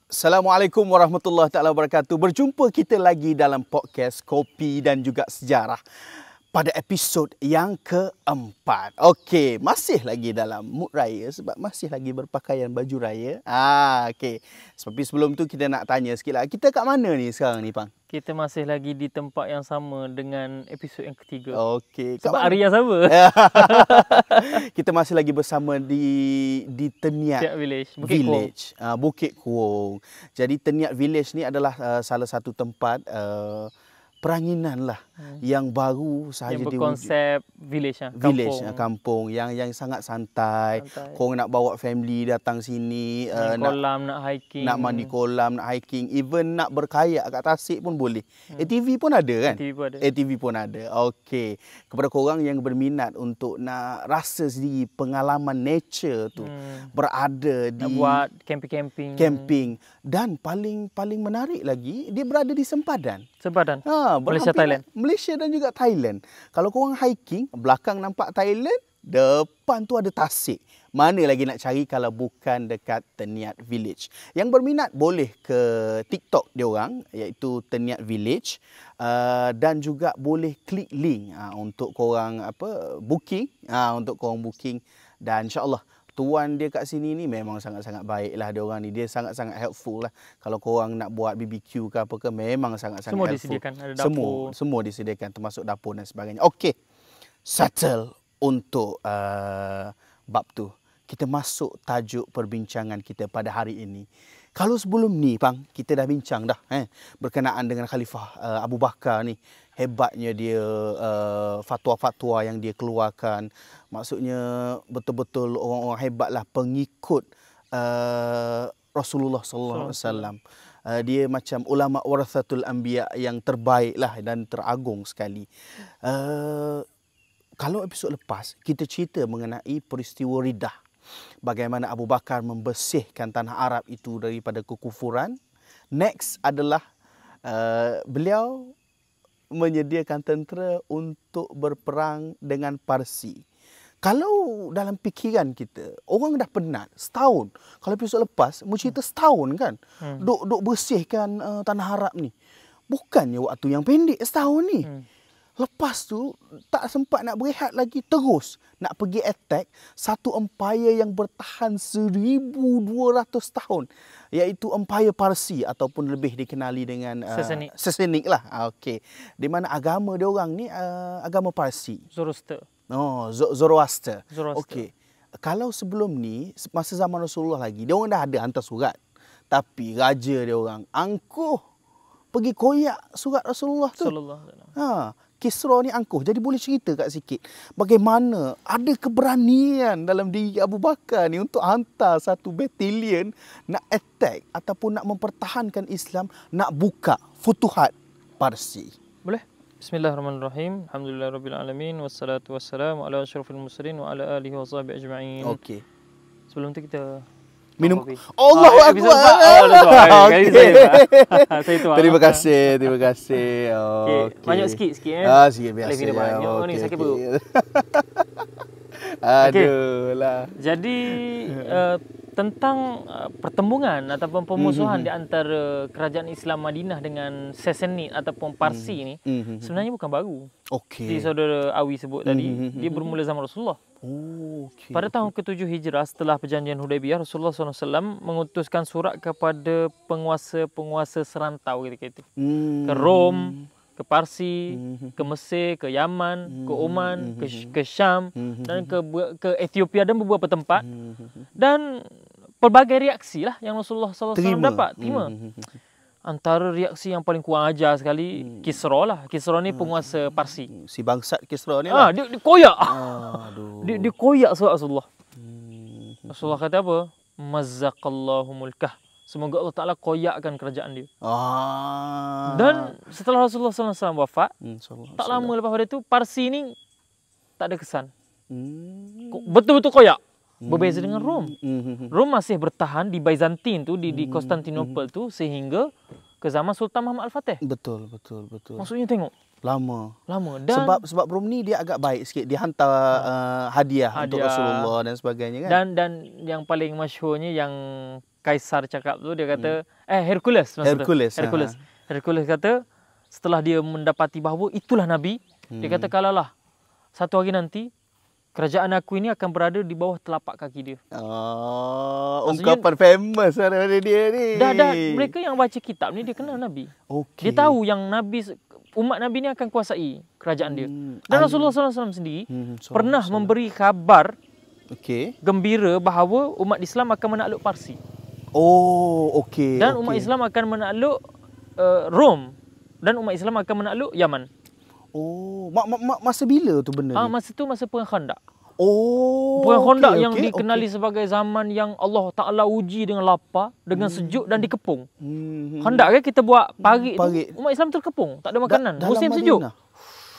Assalamualaikum warahmatullahi taala wabarakatuh. Berjumpa kita lagi dalam podcast Kopi dan juga Sejarah pada episod yang keempat. Okey, masih lagi dalam mood raya sebab masih lagi berpakaian baju raya. Okey. Tapi sebelum tu kita nak tanya sikitlah. Kita kat mana ni sekarang ni, Pang? Kita masih lagi di tempat yang sama dengan episod yang ketiga. Okey. Sebab hari yang sama. Kita masih lagi bersama di Teniat Village, Bukit Kuong. Jadi Teniat Village ni adalah salah satu tempat peranginan lah yang baru sahaja yang berkonsep village kampung yang sangat santai. Korang nak bawa family datang sini, nak hiking, nak mandi kolam, nak hiking, even nak berkayak kat tasik pun boleh. ATV pun ada kan? ATV pun ada. Okey. Kepada korang yang berminat untuk nak rasa sendiri pengalaman nature tu, berada di nak buat camping dan paling menarik lagi dia berada di sempadan. Malaysia, Thailand. Malaysia dan juga Thailand. Kalau korang hiking, belakang nampak Thailand, depan tu ada tasik. Mana lagi nak cari kalau bukan dekat Teniat Village. Yang berminat boleh ke TikTok dia orang iaitu Teniat Village dan juga boleh klik link untuk korang booking, untuk korang booking dan insya-Allah tuan dia kat sini ni memang sangat-sangat baik lah dia orang ni. Dia sangat-sangat helpful lah. Kalau korang nak buat BBQ ke apa ke, memang sangat-sangat semua helpful. Disediakan, ada dapur. Semua disediakan termasuk dapur dan sebagainya. Okey. Settle untuk bab tu. Kita masuk tajuk perbincangan kita pada hari ini. Kalau sebelum ni, Pang, kita dah bincang dah berkenaan dengan Khalifah Abu Bakar ni. Hebatnya dia, fatwa-fatwa yang dia keluarkan. Maksudnya betul-betul orang-orang hebatlah pengikut Rasulullah sallallahu alaihi wasallam. Dia macam ulama warathatul anbiya yang terbaik lah dan teragung sekali. Kalau episod lepas kita cerita mengenai peristiwa Riddah. Bagaimana Abu Bakar membersihkan tanah Arab itu daripada kekufuran. Next adalah beliau menyediakan tentera untuk berperang dengan Parsi. Kalau dalam fikiran kita, orang dah penat setahun. Kalau episod lepas, mu cerita setahun kan. Duk bersihkan tanah Arab ni. Bukannya waktu yang pendek setahun ni. Lepas tu, tak sempat nak berehat lagi, terus nak pergi attack satu empire yang bertahan 1,200 tahun. Iaitu Empire Parsi ataupun lebih dikenali dengan Sassanid lah. Okey. Di mana agama dia orang ni agama Parsi. Zoroaster. Zoroaster. Okey. Kalau sebelum ni, masa zaman Rasulullah lagi, dia orang dah ada hantar surat. Tapi raja dia orang angkuh pergi koyak surat Rasulullah tu. Kisra ni angkuh. Jadi boleh cerita kat sikit bagaimana ada keberanian dalam diri Abu Bakar ni untuk hantar satu batalion nak attack ataupun nak mempertahankan Islam, nak buka futuhat Parsi. Boleh? Bismillahirrahmanirrahim. Alhamdulillahirabbil alamin wassalatu wassalamu ala asyrafil mursalin wa ala alihi wasahbihi ajma'in. Okey. Sebelum tu kita minum. Allahu Akbar. Terima kasih. Okey. Banyak sikit sikit biasa. Lebih banyak ni sakit perut. Aduh lah. Jadi tentang pertembungan ataupun pemusuhan di antara kerajaan Islam Madinah dengan Sassanid ataupun Parsi ni sebenarnya bukan baru. Di saudara Awi sebut tadi, dia bermula zaman Rasulullah. Pada tahun ke-7 Hijrah setelah perjanjian Hudaibiyah, Rasulullah SAW mengutuskan surat kepada penguasa-penguasa serantau ketika itu. Ke Rom, ke Parsi, ke Mesir, ke Yaman, ke Oman, ke Syam dan ke Ethiopia dan beberapa tempat. Dan pelbagai reaksi lah yang Rasulullah SAW dapat terima. Antara reaksi yang paling kurang ajar sekali Kisra lah. Kisra ni penguasa Parsi. Si bangsat Kisra ni lah. Dia koyak. Dia koyak surat Rasulullah. Rasulullah kata apa? Mazzaqallahu mulkah. Semoga Allah Ta'ala koyakkan kerajaan dia. Dan setelah Rasulullah SAW wafat, tak lama lepas pada itu, Parsi ni tak ada kesan. Betul-betul koyak. Berbeza dengan Rom. Rom masih bertahan di Byzantine tu, di Konstantinopel tu sehingga ke zaman Sultan Muhammad Al-Fatih. Betul. Maksudnya tengok. Lama. Dan sebab Rom ni dia agak baik sikit. Dia hantar hadiah untuk Rasulullah dan sebagainya kan. Dan yang paling masyhurnya yang Kaisar cakap tu, dia kata Hercules maksud Hercules kata setelah dia mendapati bahawa itulah Nabi, dia kata kalaulah satu hari nanti kerajaan aku ini akan berada di bawah telapak kaki dia. Ungkapan famous daripada dia ni. Dah mereka yang baca kitab ni dia kenal Nabi. Dia tahu yang umat Nabi ni akan kuasai kerajaan dia. Dan Rasulullah SAW sendiri pernah memberi kabar gembira bahawa umat Islam akan menakluk Parsi. Dan umat Islam akan menakluk Rom. Dan umat Islam akan menakluk Yaman. Masa bila tu benda ni? Masa tu masa Perang Khandak. Perang Khandak yang dikenali sebagai zaman yang Allah Ta'ala uji dengan lapar, dengan sejuk dan dikepung. Khandak kan kita buat parit tu, umat Islam terkepung, tak ada makanan. Musim sejuk.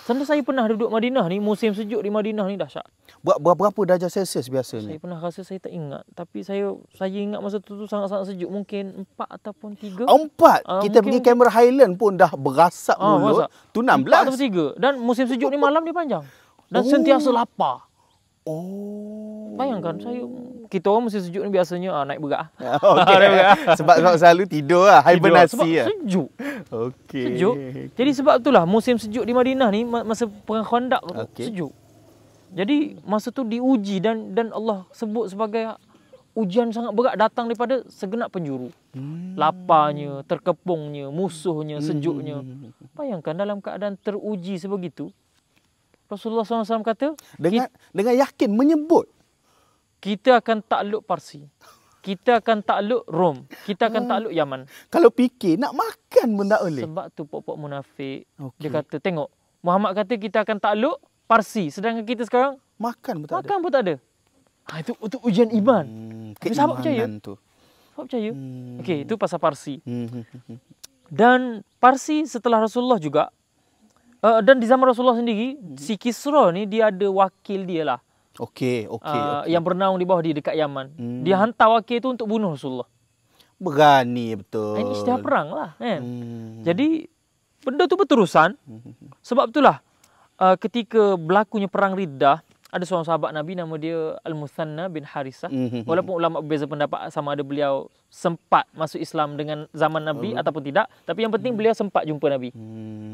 Sampai saya pernah duduk Madinah ni, musim sejuk di Madinah ni dahsyat. Berapa darjah Celsius biasanya? Saya pernah rasa saya tak ingat. Tapi saya ingat masa tu sangat-sangat sejuk. Mungkin 4 ataupun 3. 4? Kita pergi Cameron Highland pun dah berasap mulut. Tu 16. 4 atau 3. Dan musim sejuk ni malam dia panjang. Dan sentiasa lapar. Bayangkan kita orang musim sejuk ni biasanya naik berat. Sebab selalu tidur lah, hibernasi sebab sejuk. Sejuk. Jadi sebab itulah musim sejuk di Madinah ni masa Perang Khandak sejuk. Jadi masa tu diuji dan Allah sebut sebagai ujian sangat berat datang daripada segenap penjuru. Laparnya, terkepungnya, musuhnya, sejuknya. Bayangkan dalam keadaan teruji sebegitu, Rasulullah SAW kata dengan yakin menyebut kita akan takluk Parsi, kita akan takluk Rom, kita akan takluk Yaman. Kalau fikir nak makan pun tak boleh. Sebab tu pokok munafik dia kata, tengok Muhammad kata kita akan takluk Parsi, sedangkan kita sekarang makan pun tak ada. Itu ujian iman. Tapi sahabat percaya. Sahabat percaya. Okey, itu pasal Parsi. Dan Parsi setelah Rasulullah juga, dan di zaman Rasulullah sendiri, si Kisra ni dia ada wakil dia lah. Yang bernaung di bawah dia dekat Yaman. Dia hantar wakil tu untuk bunuh Rasulullah. Berani betul. Ini istilah perang lah kan. Jadi benda tu berterusan. Sebab itulah ketika berlakunya perang Riddah, ada seorang sahabat Nabi nama dia Al-Muthanna bin Harisah. Walaupun ulama berbeza pendapat sama ada beliau sempat masuk Islam dengan zaman Nabi ataupun tidak, tapi yang penting beliau sempat jumpa Nabi.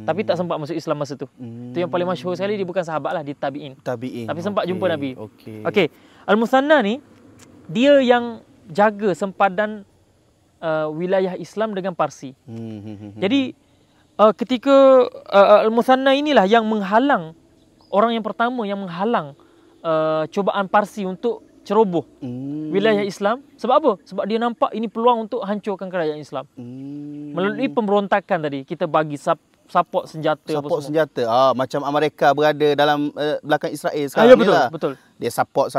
Tapi tak sempat masuk Islam masa tu. Itu yang paling masyhur sekali, dia bukan sahabat lah, dia tabi'in. Tapi sempat jumpa Nabi. Okey. Al-Muthanna ni dia yang jaga sempadan wilayah Islam dengan Parsi. Jadi ketika Al-Muthanna inilah yang menghalang, orang yang pertama yang menghalang cubaan Parsi untuk ceroboh wilayah Islam. Sebab apa? Sebab dia nampak ini peluang untuk hancurkan kerajaan Islam. Melalui pemberontakan tadi, kita bagi support senjata. Macam Amerika berada dalam belakang Israel sekarang ni lah. Betul. Dia support.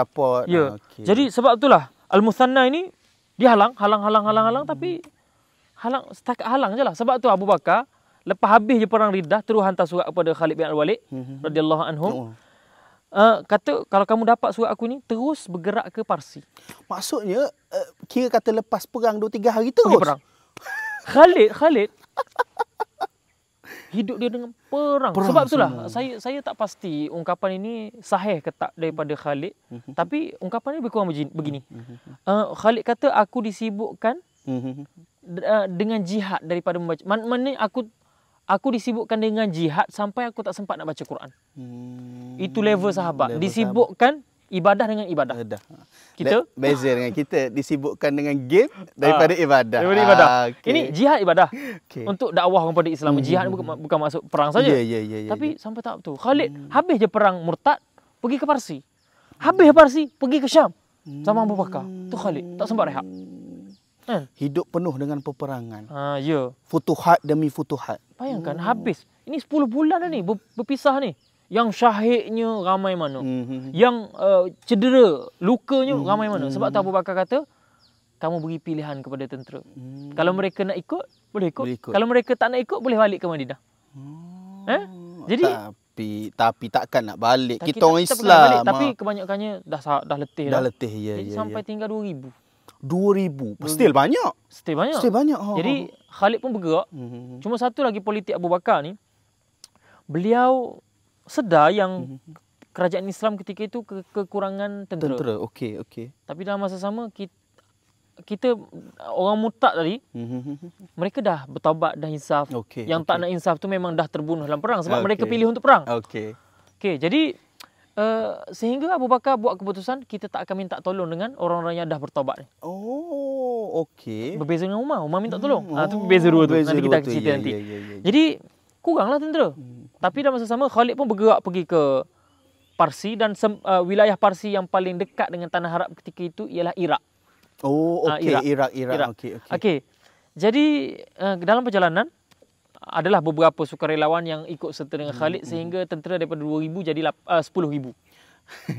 Ya. Jadi sebab itulah Al-Muthanna ini dia halang, tapi setakat halang je lah. Sebab tu Abu Bakar lepas habis je perang Riddah terus hantar surat kepada Khalid bin Al-Walid radhiyallahu anhu. Kata kalau kamu dapat surat aku ni, terus bergerak ke Parsi. Maksudnya kira kata lepas perang 2-3 hari terus pergi perang. Khalid hidup dia dengan perang. Sebab itulah saya tak pasti ungkapan ini sahih ke tak daripada Khalid. Tapi ungkapan ini berkurang begini. Khalid kata aku disibukkan dengan jihad daripada membaca. Maknanya aku disibukkan dengan jihad sampai aku tak sempat nak baca Quran. Itu level sahabat. Disibukkan ibadah dengan ibadah. Kita beza dengan kita disibukkan dengan game daripada ibadah. Ini jihad ibadah. Untuk dakwah kepada Islam. Jihad bukan masuk perang saja. Tapi sampai tahap tu. Khalid habis je perang murtad, pergi ke Parsi. Habis Parsi, pergi ke Syam. Sama Abu Bakar. Tu Khalid tak sempat rehat. Hidup penuh dengan peperangan. Ya. Futuhat demi futuhat. Bayangkan habis. Ini 10 bulan dah ni berpisah ni. Yang syahidnya ramai mana. Yang cedera, lukanya ramai mana. Sebab tu Abu Bakar kata, kamu beri pilihan kepada tentera. Kalau mereka nak ikut, boleh ikut. Kalau mereka tak nak ikut, boleh balik ke Madinah. Jadi tapi takkan nak balik. Kita orang Islam. Tapi kebanyakannya dah letih. Dah letih, ya. Jadi sampai tinggal 2,000. 2,000. Still banyak. Jadi Khalid pun bergerak. Cuma satu lagi politik Abu Bakar ni, beliau sedar yang kerajaan Islam ketika itu kekurangan tentera. Okey. Tapi dalam masa sama kita orang murtad tadi, mereka dah bertaubat, dah insaf. Yang tak nak insaf tu memang dah terbunuh dalam perang sebab mereka pilih untuk perang. Jadi sehingga Abu Bakar buat keputusan kita tak akan minta tolong dengan orang-orang yang dah bertaubat ni. Berbeza dengan Umar. Umar minta tolong. Tu berbeza dua tu. Nanti kita akan cerita nanti. Jadi kuranglah tentera. Tapi dalam masa sama Khalid pun bergerak pergi ke Parsi dan wilayah Parsi yang paling dekat dengan tanah Arab ketika itu ialah Iraq. Iraq. Okey. Jadi dalam perjalanan adalah beberapa sukarelawan yang ikut serta dengan Khalid sehingga tentera daripada 2,000 jadi 10,000.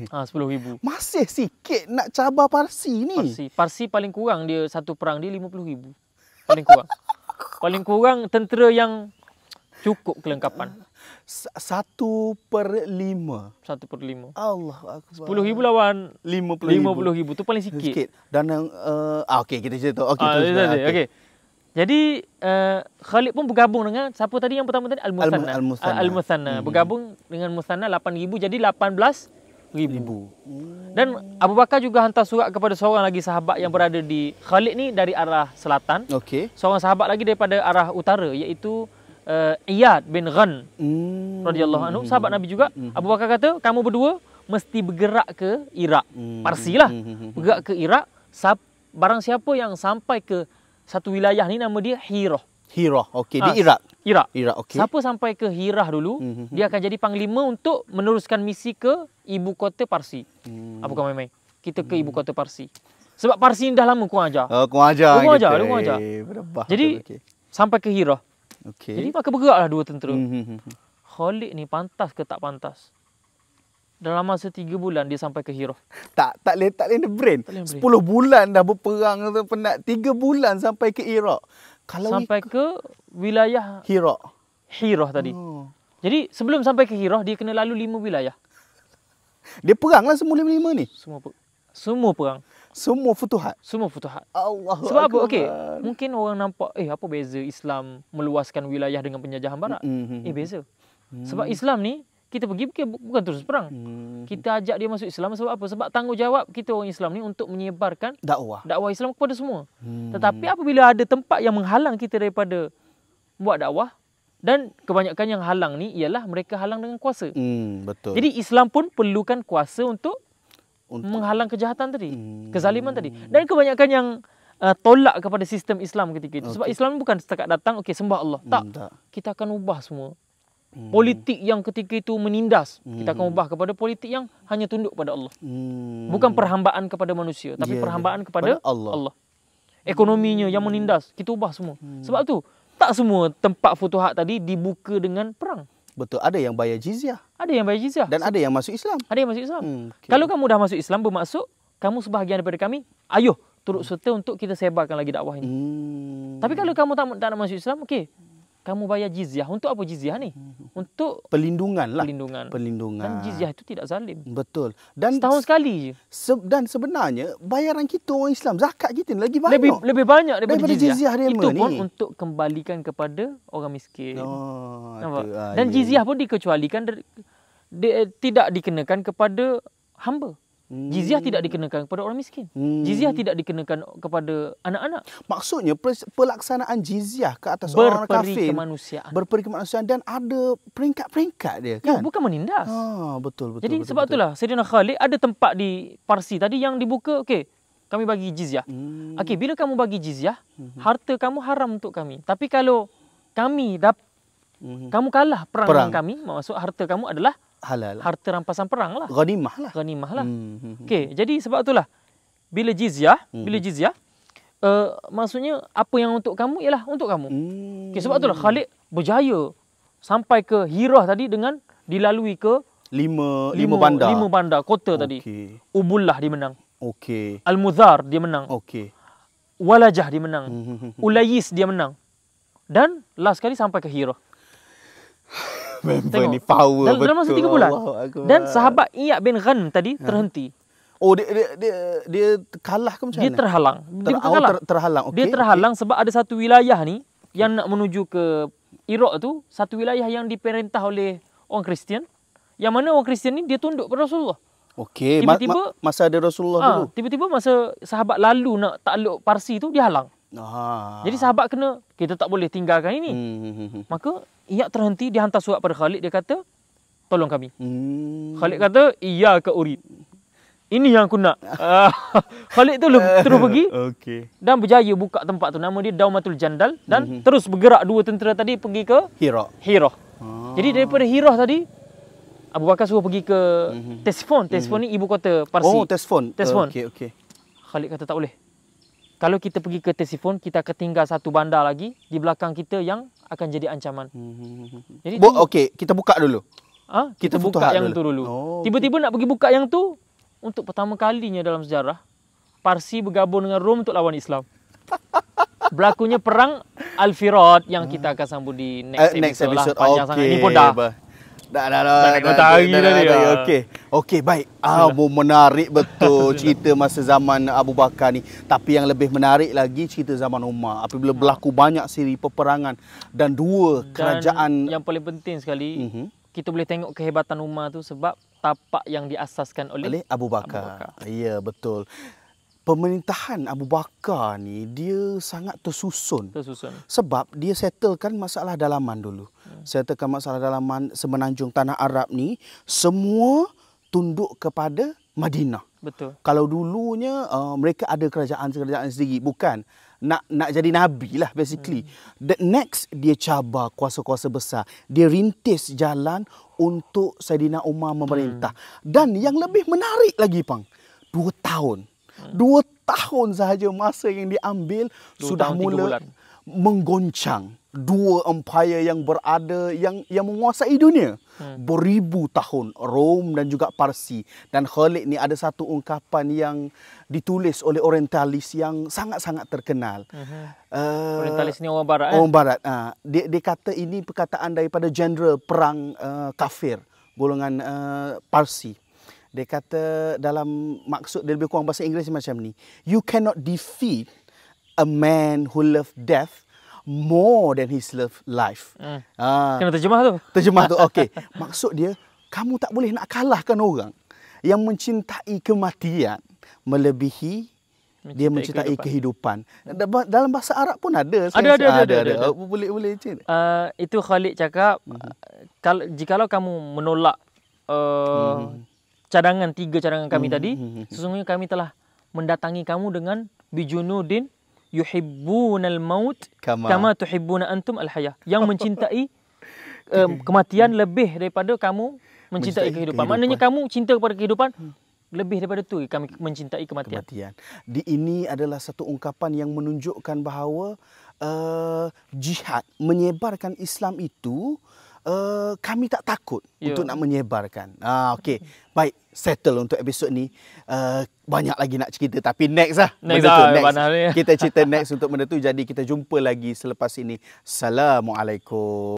10,000. Masih sikit nak cabar Parsi ni. Parsi paling kurang dia satu perang dia 50,000. Paling kurang. Paling kurang tentera yang cukup kelengkapan. 1/5. 1/5. Allah Akbar. 10,000 lawan 50,000 tu paling sikit. Dan yang okey kita cerita. Okey. Jadi Khalid pun bergabung dengan siapa tadi yang pertama tadi Al-Muthanna. Bergabung dengan Muthanna 8,000 jadi 18,000. Dan Abu Bakar juga hantar surat kepada seorang lagi sahabat yang berada di Khalid ni dari arah selatan. Seorang sahabat lagi daripada arah utara iaitu Iyad bin Ghan radhiyallahu anhu, sahabat Nabi juga. Abu Bakar kata, kamu berdua mesti bergerak ke Iraq. Parsi lah. Bergerak ke Iraq. Barang siapa yang sampai ke satu wilayah ni nama dia Hirah. Di Iraq. Siapa sampai ke Hirah dulu, dia akan jadi panglima untuk meneruskan misi ke ibu kota Parsi. Bukan main-main. Kita ke ibu kota Parsi. Sebab Parsi ni dah lama kurang ajar. Kurang ajar. Jadi sampai ke Hirah. Jadi maka bergeraklah dua tentera. Khalid ni pantas ke tak pantas? Dalam masa 3 bulan dia sampai ke Hirah. Tak boleh brain. 10 bulan dah berperang tu penat. 3 bulan sampai ke Iraq. Sampai ke wilayah Hirah tadi. Jadi sebelum sampai ke Hirah dia kena lalu 5 wilayah. Dia perang lah semua 5 ni. Semua perang. Semua futuhat. Allah. Sebab apa? Okey, mungkin orang nampak apa beza Islam meluaskan wilayah dengan penjajahan barat? Beza. Sebab Islam ni kita pergi bukan terus perang. Kita ajak dia masuk Islam sebab apa? Sebab tanggungjawab kita orang Islam ni untuk menyebarkan dakwah Islam kepada semua. Tetapi apabila ada tempat yang menghalang kita daripada buat dakwah, dan kebanyakan yang halang ni ialah mereka halang dengan kuasa. Betul. Jadi Islam pun perlukan kuasa untuk menghalang kejahatan tadi, kezaliman tadi. Dan kebanyakan yang tolak kepada sistem Islam ketika itu. Sebab Islam bukan setakat datang, sembah Allah. Tak. Kita akan ubah semua. Politik yang ketika itu menindas, kita akan ubah kepada politik yang hanya tunduk pada Allah. Bukan perhambaan kepada manusia, tapi perhambaan kepada Allah. Ekonominya yang menindas, kita ubah semua. Sebab tu, tak semua tempat futuhat tadi dibuka dengan perang. Betul, ada yang bayar jizyah. Dan ada yang masuk Islam. Kalau kamu dah masuk Islam, bermaksud kamu sebahagian daripada kami, ayo turut serta untuk kita sebarkan lagi dakwah ini. Tapi kalau kamu tak nak masuk Islam, kamu bayar jizyah. Untuk apa jizyah ni? Untuk perlindungan lah. Perlindungan. Dan jizyah itu tidak zalim. Betul. Dan setahun sekali je. Dan sebenarnya bayaran kita orang Islam, zakat kita lebih banyak. Lebih banyak daripada jizyah itu pun untuk kembalikan kepada orang miskin. Dan jizyah pun dikecualikan tidak dikenakan kepada hamba. Jizyah tidak dikenakan kepada orang miskin. Jizyah tidak dikenakan kepada anak-anak. Maksudnya pelaksanaan jizyah ke atas orang kafir berperi kemanusiaan dan ada peringkat-peringkat dia kan. Bukan menindas. Betul. Jadi sebab itulah Sayyidina Khalid ada tempat di Parsi tadi yang dibuka, kami bagi jizyah. Bila kamu bagi jizyah, harta kamu haram untuk kami. Tapi kalau kami kamu kalah perang dengan kami, maksud harta kamu adalah halal. Harta rampasan perang lah. Ghanimah lah. Jadi sebab itulah bila jizyah, maksudnya apa yang untuk kamu ialah untuk kamu. Sebab itulah Khalid berjaya sampai ke Hirah tadi dengan dilalui ke 5 bandar kota tadi. Ubullah dia menang. Al-Mudhar dia menang. Walajah dia menang. Ulayis dia menang. Dan last kali sampai ke Hirah. Member ni power betul. Dalam masa 3 bulan. Dan sahabat Iyad bin Ghan tadi terhenti. Dia kalah ke macam mana? Dia terhalang. Terhalang. Dia terhalang sebab ada satu wilayah ni yang nak menuju ke Iraq tu, satu wilayah yang diperintah oleh orang Kristian. Yang mana orang Kristian ni dia tunduk pada Rasulullah. Okey, tiba-tiba masa ada Rasulullah dulu. Tiba-tiba masa sahabat lalu nak takluk Parsi tu, dia halang. Jadi sahabat kena, kita tak boleh tinggalkan ini. Maka Iyad terhenti, dia hantar surat pada Khalid, dia kata, tolong kami. Khalid kata, iya ke urid. Ini yang aku nak. Khalid tu terus pergi dan berjaya buka tempat tu. Nama dia Daumatul Jandal. Dan terus bergerak dua tentera tadi pergi ke Hira. Jadi daripada Hira tadi, Abu Bakar suruh pergi ke Tesfon. Tesfon ni ibu kota Parsi. Oh, Tesfon. Okey. Khalid kata tak boleh. Kalau kita pergi ke Tesifon, kita akan tinggal satu bandar lagi di belakang kita yang akan jadi ancaman. Jadi okey, kita buka dulu. Kita buka yang tu dulu. Tiba-tiba nak pergi buka yang tu, untuk pertama kalinya dalam sejarah, Parsi bergabung dengan Rom untuk lawan Islam. Berlakunya perang Al-Firat yang kita akan sambung di next episode lah. Panjang sangat. Ini pun dah. Dah Okey, baik. Menarik betul cerita masa zaman Abu Bakar ni. Tapi yang lebih menarik lagi cerita zaman Umar. Apabila berlaku banyak siri peperangan dan dua kerajaan. Yang paling penting sekali, kita boleh tengok kehebatan Umar tu sebab tapak yang diasaskan oleh Abu Bakar. Ya, betul. Pemerintahan Abu Bakar ni dia sangat tersusun. Sebab dia settlekan masalah dalaman dulu. Settlekan masalah dalaman semenanjung tanah Arab ni semua tunduk kepada Madinah. Betul. Kalau dulunya mereka ada kerajaan sendiri, bukan nak jadi nabi lah basically. The next dia cabar kuasa-kuasa besar. Dia rintis jalan untuk Saidina Umar memerintah. Dan yang lebih menarik lagi, Pang, 2 tahun. 2 tahun sahaja masa yang diambil sudah mula menggoncang dua empire yang berada yang menguasai dunia. Beribu tahun, Rom dan juga Parsi. Dan Khalid ni ada satu ungkapan yang ditulis oleh orientalis yang sangat-sangat terkenal. Orientalis ni orang barat. Orang barat. Dia kata ini perkataan daripada jeneral perang kafir golongan Parsi. Dia kata dalam maksud dia lebih kurang bahasa Inggeris macam ni. You cannot defeat a man who love death more than his love life. Kena terjemah tu. Terjemah tu, okey. Maksud dia, kamu tak boleh nak kalahkan orang yang mencintai kematian melebihi dia mencintai kehidupan. Dalam bahasa Arab pun ada. Ada. Boleh cerita. Itu Khalid cakap, jikalau kamu menolak cadangan 3 cadangan kami tadi, sesungguhnya kami telah mendatangi kamu dengan bijunudin yuhibbunal maut kama tuhibbuna antum al-hayah, yang mencintai kematian lebih daripada kamu mencintai kehidupan. Maknanya kamu cinta kepada kehidupan lebih daripada tu kami mencintai kematian. Ini adalah satu ungkapan yang menunjukkan bahawa jihad menyebarkan Islam itu kami tak takut untuk nak menyebarkan. Okey. Baik, settle untuk episod ni. Banyak lagi nak cerita tapi next. Kita cerita next untuk benda tu. Jadi kita jumpa lagi selepas ini. Assalamualaikum.